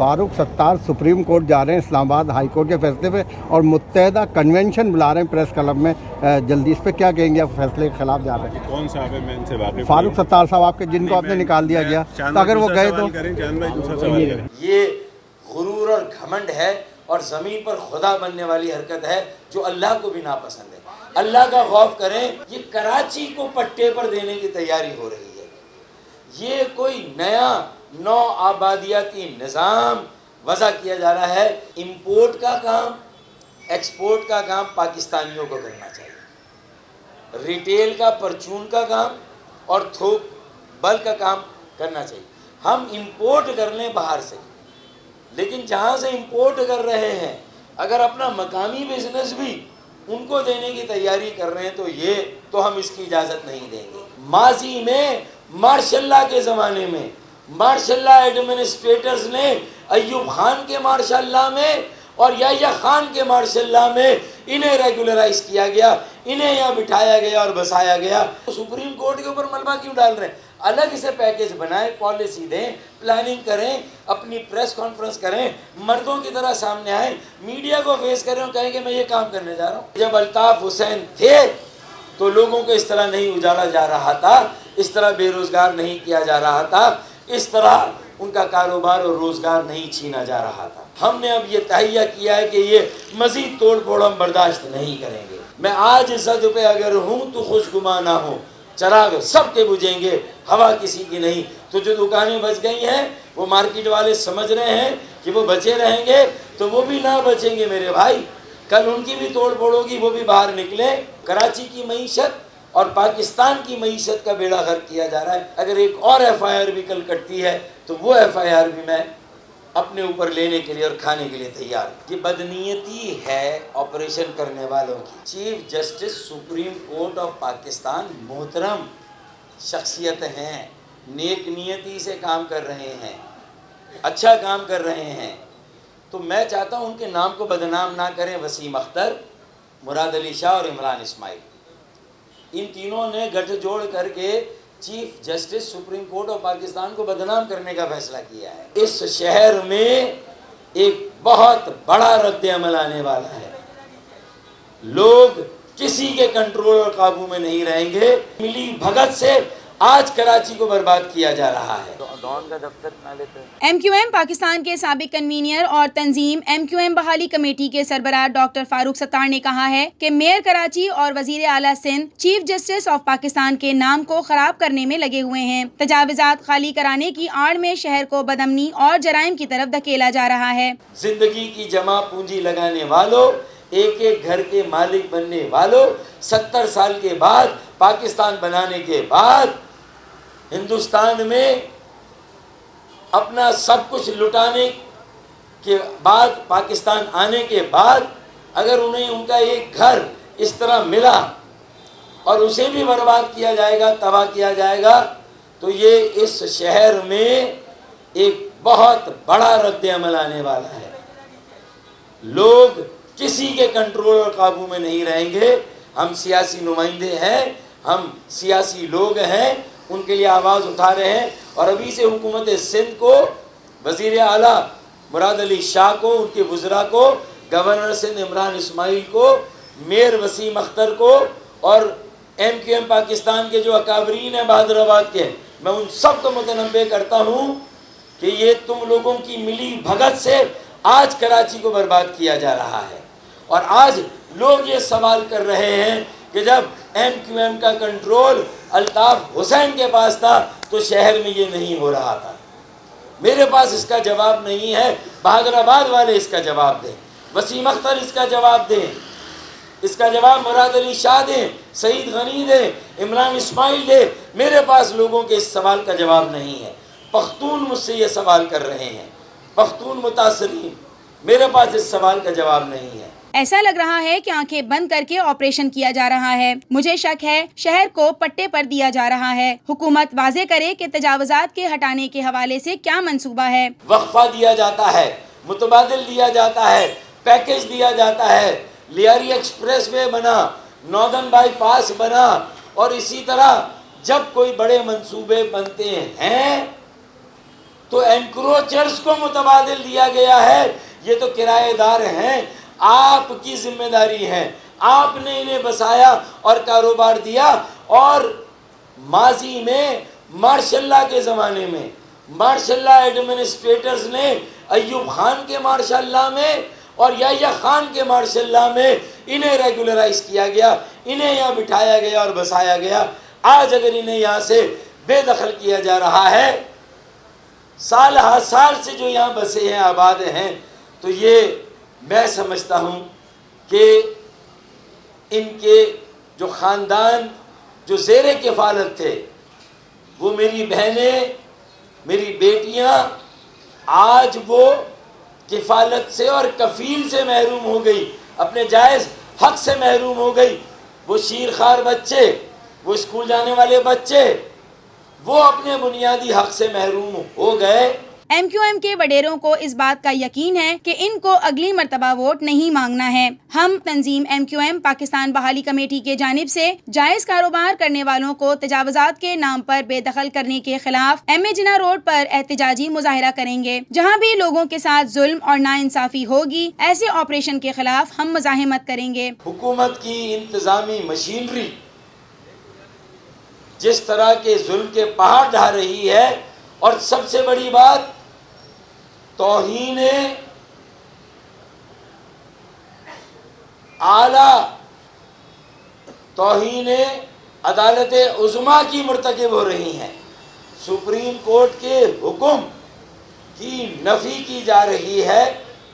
Farooq Sattar supreme court जा रहे हैं इस्लामाबाद हाई कोर्ट के फैसले पे और मुत्तहदा कन्वेंशन बुला रहे हैं प्रेस क्लब में जल्दी। इस पे क्या कहेंगे आप? फैसले के खिलाफ जा रहे हैं। कौन सा है? मैं इनसे वाकिफ फारूक सत्तार साहब आपके, जिनको आपने निकाल दिया गया, तो अगर वो गए तो ये गुरूर और घमंड है और ज़मीन पर खुदा बनने वाली हरकत है जो अल्लाह को भी नापसंद है। अल्लाह का खौफ करें। ये कराची को पट्टे पर देने की तैयारी हो रही है। ये कोई नया नौ आबादियाती निज़ाम वज़ा किया जा रहा है। इंपोर्ट का काम, एक्सपोर्ट का काम पाकिस्तानियों को करना चाहिए। रिटेल का, परचून का काम और थोक बल्क का काम करना चाहिए। हम इंपोर्ट कर लें बाहर से, लेकिन जहाँ से इंपोर्ट कर रहे हैं अगर अपना मकामी बिजनेस भी उनको देने की तैयारी कर रहे हैं तो हम इसकी इजाज़त नहीं देंगे। माजी में मार्शल्ला के ज़माने में मार्शल्ला एडमिनिस्ट्रेटर्स ने अयूब खान के मार्शल्ला में और याह्या खान के मार्शल्ला में इन्हें रेगुलराइज किया गया, इन्हें यहाँ बिठाया गया और बसाया गया। तो सुप्रीम कोर्ट के ऊपर मलबा क्यों डाल रहे हैं? अलग इसे पैकेज बनाएं, पॉलिसी दें, प्लानिंग करें, अपनी प्रेस कॉन्फ्रेंस करें, मर्दों की तरह सामने आए, मीडिया को फेस करें और कहें कि मैं ये काम करने जा रहा हूँ। जब अल्ताफ हुसैन थे तो लोगों को इस तरह नहीं उजाड़ा जा रहा था, इस तरह बेरोजगार नहीं किया जा रहा था, इस तरह उनका कारोबार और रोजगार नहीं छीना जा रहा था। हमने अब ये तहैया किया है कि ये मजीद तोड़ फोड़ हम बर्दाश्त नहीं करेंगे। मैं आज इज्जत पे अगर हूँ तो खुशगुमा ना हो, चराग सबके बुझेंगे, हवा किसी की नहीं। तो जो दुकानें बच गई हैं वो मार्केट वाले समझ रहे हैं कि वो बचे रहेंगे, तो वो भी ना बचेंगे मेरे भाई। कल उनकी भी तोड़ फोड़ होगी, वो भी बाहर निकले। कराची की मईशत और पाकिस्तान की मईशत का बेड़ा गर्क किया जा रहा है। अगर एक और FIR भी कल कटती है तो वो FIR भी मैं अपने ऊपर लेने के लिए और खाने के लिए तैयार। ये बदनीयती है ऑपरेशन करने वालों की। Chief justice supreme court of Pakistan मोहतरम शख्सियत हैं, नेक नियति से काम कर रहे हैं, अच्छा काम कर रहे हैं। तो मैं चाहता हूँ उनके नाम को बदनाम ना करें। वसीम अख्तर, मुराद अली शाह और इमरान इस्माइल, इन तीनों ने गठजोड़ करके chief justice supreme court of Pakistan को बदनाम करने का फैसला किया है। इस शहर में एक बहुत बड़ा रद्द-ए-अमल आने वाला है। लोग किसी के कंट्रोल और काबू में नहीं रहेंगे। मिली भगत से आज कराची को बर्बाद किया जा रहा है। डॉन का दफ्तर बना लेते हैं। MQM पाकिस्तान के साबिक कन्वीनर और तंजीम MQM बहाली कमेटी के सरबराह डॉक्टर फारूक सत्तार ने कहा है कि मेयर कराची और वजीर आला Sindh chief justice of Pakistan के नाम को खराब करने में लगे हुए हैं। तजावुजात खाली कराने की आड़ में शहर को बदअमनी और जराइम की तरफ धकेला जा रहा है। जिंदगी की जमा पूंजी लगाने वालों, एक एक घर के मालिक बनने वालों, 70 साल के बाद पाकिस्तान बनाने के बाद हिंदुस्तान में अपना सब कुछ लुटाने के बाद, पाकिस्तान आने के बाद अगर उन्हें उनका एक घर इस तरह मिला और उसे भी बर्बाद किया जाएगा, तबाह किया जाएगा, तो ये इस शहर में एक बहुत बड़ा रद्द-ए-अमल आने वाला है। लोग किसी के कंट्रोल और काबू में नहीं रहेंगे। हम सियासी नुमाइंदे हैं, हम सियासी लोग हैं, उनके लिए आवाज़ उठा रहे हैं। और अभी से हुकूमत सिंध को, वज़ीर आला मुराद अली शाह को, उनके वज़रा को, गवर्नर सिंध इमरान इस्माइल को, मेयर वसीम अख्तर को और MQM पाकिस्तान के जो अकाबरीन हैं बहादुराबाद के, मैं उन सब को मुतनब्बे करता हूँ कि ये तुम लोगों की मिली भगत से आज कराची को बर्बाद किया जा रहा है। और आज लोग ये सवाल कर रहे हैं कि जब MQM का कंट्रोल अल्ताफ हुसैन के पास था तो शहर में ये नहीं हो रहा था। मेरे पास इसका जवाब नहीं है। बहादुराबाद वाले इसका जवाब दें, वसीम अख्तर इसका जवाब दें, इसका जवाब मुराद अली शाह दें, सईद गनी दें, इमरान इस्माइल दें। मेरे पास लोगों के इस सवाल का जवाब नहीं है। पख्तून मुझसे ये सवाल कर रहे हैं, पख्तून मुतासरीन, मेरे पास इस सवाल का जवाब नहीं है। ऐसा लग रहा है कि आंखें बंद करके ऑपरेशन किया जा रहा है। मुझे शक है शहर को पट्टे पर दिया जा रहा है। हुकूमत वाज़े करे कि तजावुजात के हटाने के हवाले से क्या मंसूबा है। वक्फा दिया जाता है, मुतबादिल दिया जाता है, पैकेज दिया जाता है, लियारी एक्सप्रेस वे बना, नॉर्दर्न बाईपास बना, और इसी तरह जब कोई बड़े मंसूबे बनते हैं تو انکروچرز کو متبادل دیا گیا ہے، یہ تو کرایہ دار ہیں، آپ کی ذمہ داری ہے، آپ نے انہیں بسایا اور کاروبار دیا۔ اور ماضی میں مارشل اللہ کے زمانے میں مارشل اللہ ایڈمنسٹریٹرز نے ایوب خان کے مارشل اللہ میں اور یحییٰ خان کے مارشل اللہ میں انہیں ریگولرائز کیا گیا، انہیں یہاں بٹھایا گیا اور بسایا گیا۔ آج اگر انہیں یہاں سے بے دخل کیا جا رہا ہے، سال ہر سال سے جو یہاں بسے ہیں، آباد ہیں، تو یہ میں سمجھتا ہوں کہ ان کے جو خاندان جو زیر کفالت تھے، وہ میری بہنیں، میری بیٹیاں، آج وہ کفالت سے اور کفیل سے محروم ہو گئی، اپنے جائز حق سے محروم ہو گئی۔ وہ شیرخوار بچے، وہ اسکول جانے والے بچے، وہ اپنے بنیادی حق سے محروم ہو گئے۔ ایم کیو ایم کے وڈیروں کو اس بات کا یقین ہے کہ ان کو اگلی مرتبہ ووٹ نہیں مانگنا ہے۔ ہم تنظیم ایم کیو ایم پاکستان بحالی کمیٹی کے جانب سے جائز کاروبار کرنے والوں کو تجاوزات کے نام پر بے دخل کرنے کے خلاف ایم اے جناح روڈ پر احتجاجی مظاہرہ کریں گے۔ جہاں بھی لوگوں کے ساتھ ظلم اور ناانصافی ہوگی، ایسے آپریشن کے خلاف ہم مزاحمت کریں گے۔ حکومت کی انتظامی مشینری جس طرح کے ظلم کے پہاڑ ڈھا رہی ہے، اور سب سے بڑی بات توہین اعلیٰ، توہین عدالت عظمیٰ کی مرتکب ہو رہی ہیں۔ سپریم کورٹ کے حکم کی نفی کی جا رہی ہے،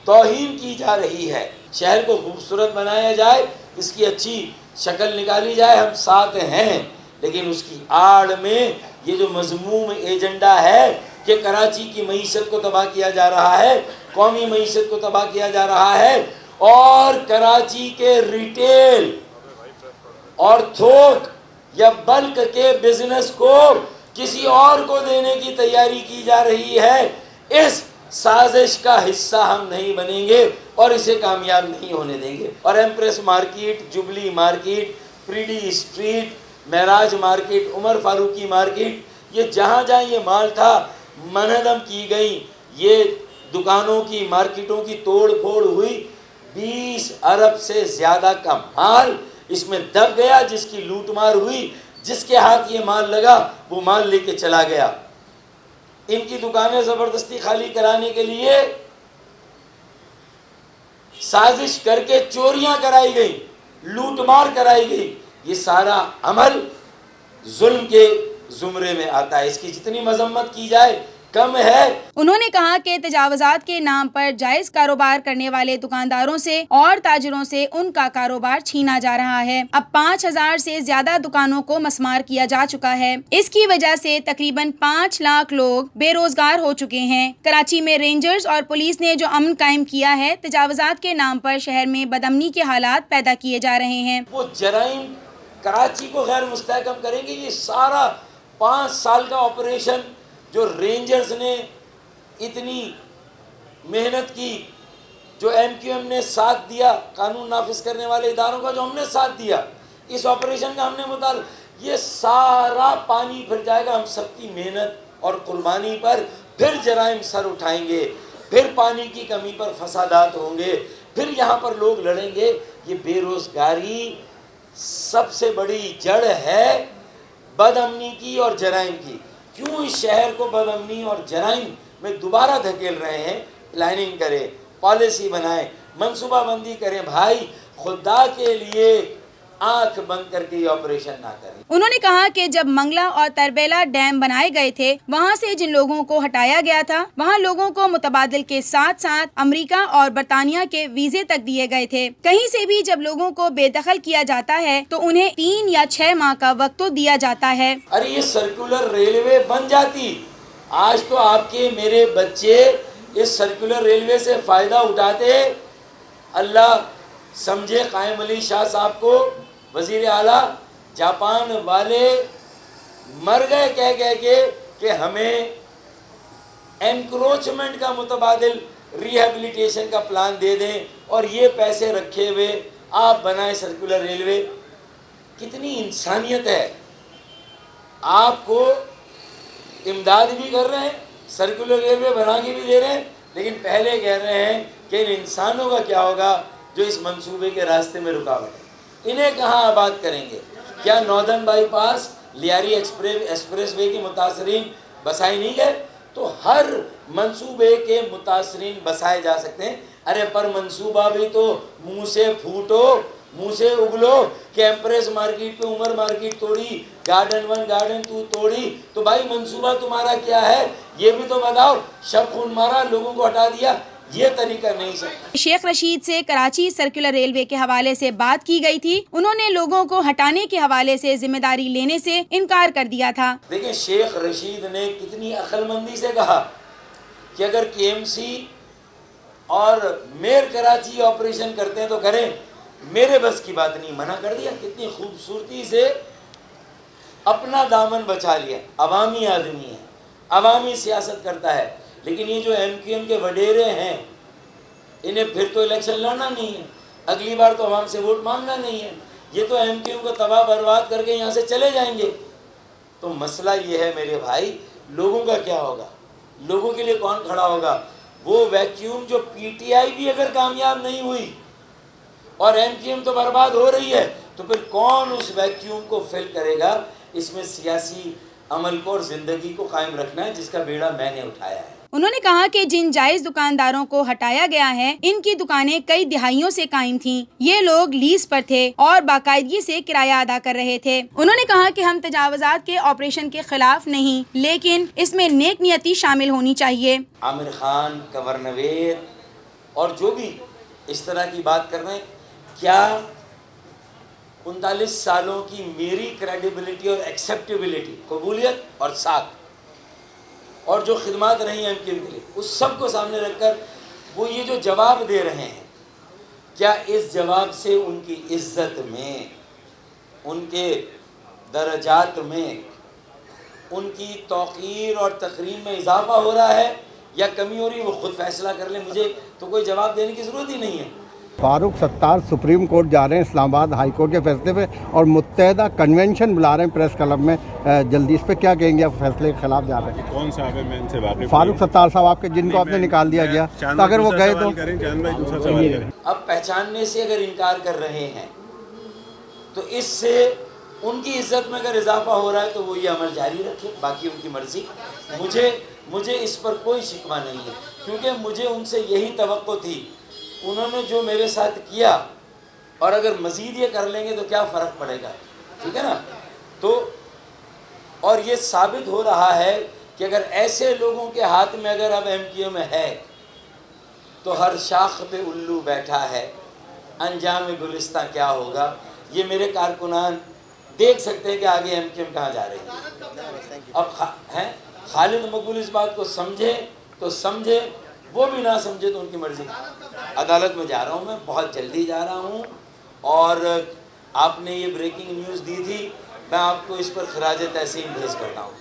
توہین کی جا رہی ہے۔ شہر کو خوبصورت بنایا جائے، اس کی اچھی شکل نکالی جائے، ہم ساتھ ہیں، لیکن اس کی آڑ میں یہ جو مذموم ایجنڈا ہے کہ کراچی کی معیشت کو تباہ کیا جا رہا ہے، قومی معیشت کو تباہ کیا جا رہا ہے، اور کراچی کے ریٹیل اور تھوک یا بلک کے بزنس کو کسی اور کو دینے کی تیاری کی جا رہی ہے۔ اس سازش کا حصہ ہم نہیں بنیں گے اور اسے کامیاب نہیں ہونے دیں گے۔ اور Empress Market, Jubilee Market, Preedy Street, Meraj market, Umar Farooqi market, یہ جہاں جہاں یہ مال تھا منہدم کی گئی، یہ دکانوں کی، مارکیٹوں کی توڑ پھوڑ ہوئی، 20 ارب سے زیادہ کا مال اس میں دب گیا، جس کی لوٹ مار ہوئی، جس کے ہاتھ یہ مال لگا وہ مال لے کے چلا گیا۔ ان کی دکانیں زبردستی خالی کرانے کے لیے سازش کر کے چوریاں کرائی گئی، لوٹ مار کرائی گئی۔ یہ سارا عمل ظلم کے زمرے میں آتا ہے، اس کی جتنی مذمت کی جائے کم ہے۔ انہوں نے کہا کہ تجاوزات کے نام پر جائز کاروبار کرنے والے دکانداروں سے اور تاجروں سے ان کا کاروبار چھینا جا رہا ہے۔ اب 5000 سے زیادہ دکانوں کو مسمار کیا جا چکا ہے۔ اس کی وجہ سے تقریباً 5 لاکھ لوگ بے روزگار ہو چکے ہیں۔ کراچی میں رینجرز اور پولیس نے جو امن قائم کیا ہے، تجاوزات کے نام پر شہر میں بدامنی کے حالات پیدا کیے جا رہے ہیں۔ وہ جرائم کراچی کو غیر مستحکم کریں گے۔ یہ سارا 5 سال کا آپریشن جو رینجرز نے اتنی محنت کی، جو ایم کیو ایم نے ساتھ دیا، قانون نافذ کرنے والے اداروں کا جو ہم نے ساتھ دیا، اس آپریشن کا ہم نے مطالبہ، یہ سارا پانی پھر جائے گا ہم سب کی محنت اور قربانی پر۔ پھر جرائم سر اٹھائیں گے، پھر پانی کی کمی پر فسادات ہوں گے، پھر یہاں پر لوگ لڑیں گے۔ یہ بے روزگاری سب سے بڑی جڑ ہے بد امنی کی اور جرائم کی۔ کیوں اس شہر کو بد امنی اور جرائم میں دوبارہ دھکیل رہے ہیں؟ پلاننگ کریں، پالیسی بنائیں، منصوبہ بندی کریں۔ بھائی خدا کے لیے آنکھ بند کر کے یہ آپریشن نہ کریں۔ انہوں نے کہا کہ جب منگلا اور تربیلا ڈیم بنائے گئے تھے، وہاں سے جن لوگوں کو ہٹایا گیا تھا، وہاں لوگوں کو متبادل کے ساتھ ساتھ امریکہ اور برطانیہ کے ویزے تک دیے گئے تھے۔ کہیں سے بھی جب لوگوں کو بے دخل کیا جاتا ہے تو انہیں 3 یا 6 ماہ کا وقت تو دیا جاتا ہے۔ ارے یہ سرکولر ریلوے بن جاتی، آج تو آپ کے میرے بچے اس سرکولر ریلوے سے فائدہ اٹھاتے۔ اللہ سمجھے قائم علی شاہ صاحب کو، وزیر اعلیٰ، جاپان والے مر گئے کہہ کے کہ ہمیں انکروچمنٹ کا متبادل ریہیبلیٹیشن کا پلان دے دیں اور یہ پیسے رکھے ہوئے آپ بنائیں سرکولر ریلوے۔ کتنی انسانیت ہے! آپ کو امداد بھی کر رہے ہیں، सर्कुलर रेलवे बना के भी दे रहे हैं, लेकिन पहले कह रहे हैं कि इन इंसानों का क्या होगा जो इस मंसूबे के रास्ते में रुकावट है, इन्हें कहाँ आबाद करेंगे? क्या northern bypass, Lyari express way के मुतासरीन बसाए नहीं गए? तो हर मंसूबे के मुतासरीन बसाए जा सकते हैं। अरे पर मंसूबा भी तो मुंह से फूटो, मुंह से उगलो कि एम्प्रेस मार्केट पे उमर मार्केट तोड़ी, गार्डन 1 गार्डन 2 तोड़ी, तो भाई मंसूबा तुम्हारा क्या है ये भी तो बताओ। शब खून मारा, लोगों को हटा दिया, ये तरीका नहीं सर। शेख रशीद से कराची सर्कुलर रेलवे के हवाले से बात की गई थी। उन्होंने लोगों को हटाने के हवाले से जिम्मेदारी लेने से इनकार कर दिया था। देखिए शेख रशीद ने कितनी अक्लमंदी से कहा कि अगर KMC और मेयर कराची ऑपरेशन करते हैं तो करें, मेरे बस की बात नहीं, मना कर दिया। कितनी खूबसूरती से अपना दामन बचा लिया। अवामी आदमी है, अवामी सियासत करता है, लेकिन ये जो MQM के वडेरे हैं, इन्हें फिर तो इलेक्शन लड़ना नहीं है, अगली बार तो अवाम से वोट मांगना नहीं है, ये तो MQM को तबाह बर्बाद करके यहाँ से चले जाएंगे। तो मसला ये है मेरे भाई, लोगों का क्या होगा? लोगों के लिए कौन खड़ा होगा? वो वैक्यूम जो PTI भी अगर कामयाब नहीं हुई और MQM तो बर्बाद हो रही है, तो फिर कौन उस वैक्यूम को फिल करेगा? इसमें सियासी अमल को और ज़िंदगी को कायम रखना है, जिसका बेड़ा मैंने उठाया है। उन्होंने कहा कि जिन जायज दुकानदारों को हटाया गया है, इनकी दुकानें कई दिहाइयों से कायम थीं। ये लोग लीज पर थे और बाकायदगी से किराया अदा कर रहे थे। उन्होंने कहा कि हम तजावुज़ात के ऑपरेशन के खिलाफ नहीं, लेकिन इसमें नेक नियति शामिल होनी चाहिए। आमिर खान, कंवर नवेद और जो भी इस तरह की बात कर रहे हैं, क्या 39 सालों की मेरी क्रेडिबिलिटी और एक्सेप्टेबिलिटी, कबूलियत और साथ और जो खिदमत रही हैं MQM के लिए, उस सब को सामने रखकर वो ये जो जवाब दे रहे हैं, क्या इस जवाब से उनकी इज्जत में, उनके दर्जात में, उनकी तौक़ीर और तकरीम में इजाफा हो रहा है या कमी हो रही है? वो खुद फैसला कर ले, मुझे तो कोई जवाब देने की ज़रूरत ही नहीं है। फारूक सत्तार सुप्रीम कोर्ट जा रहे हैं इस्लामाबाद हाई कोर्ट के फैसले पे और मुत्तहदा कन्वेंशन बुला रहे हैं प्रेस क्लब में जल्दी। इस पे क्या कहेंगे? आप फैसले के खिलाफ जा रहे हैं। कौन साहब है? मैं इनसे वाकिफ फारूक सत्तार साहब आपके, जिनको आपने निकाल दिया गया, तो अगर वो गए तो अब पहचानने से अगर इनकार कर रहे हैं तो इससे उनकी इज्जत में अगर इजाफा हो रहा है तो वो ये अमल जारी रखे, बाकी उनकी मर्जी। मुझे इस पर कोई शिकवा नहीं है, क्योंकि मुझे उनसे यही तवक्को थी। उन्होंने जो मेरे साथ किया, और अगर मज़ीद ये कर लेंगे तो क्या फ़र्क पड़ेगा? ठीक है ना? तो और ये साबित हो रहा है कि अगर ऐसे लोगों के हाथ में अगर अब MQM है तो हर शाख पे उल्लू बैठा है, अंजाम गुलिस्तां क्या होगा ये मेरे कारकुनान देख सकते हैं कि आगे MQM कहाँ जा रही है। अब खालिद मकबूल इस बात को समझे तो समझे, वो भी ना समझे तो उनकी मर्ज़ी। अदालत में जा रहा हूँ, मैं बहुत जल्दी जा रहा हूँ, और आपने ये ब्रेकिंग न्यूज़ दी थी, मैं आपको इस पर खराज तहसीन भेज करता हूँ।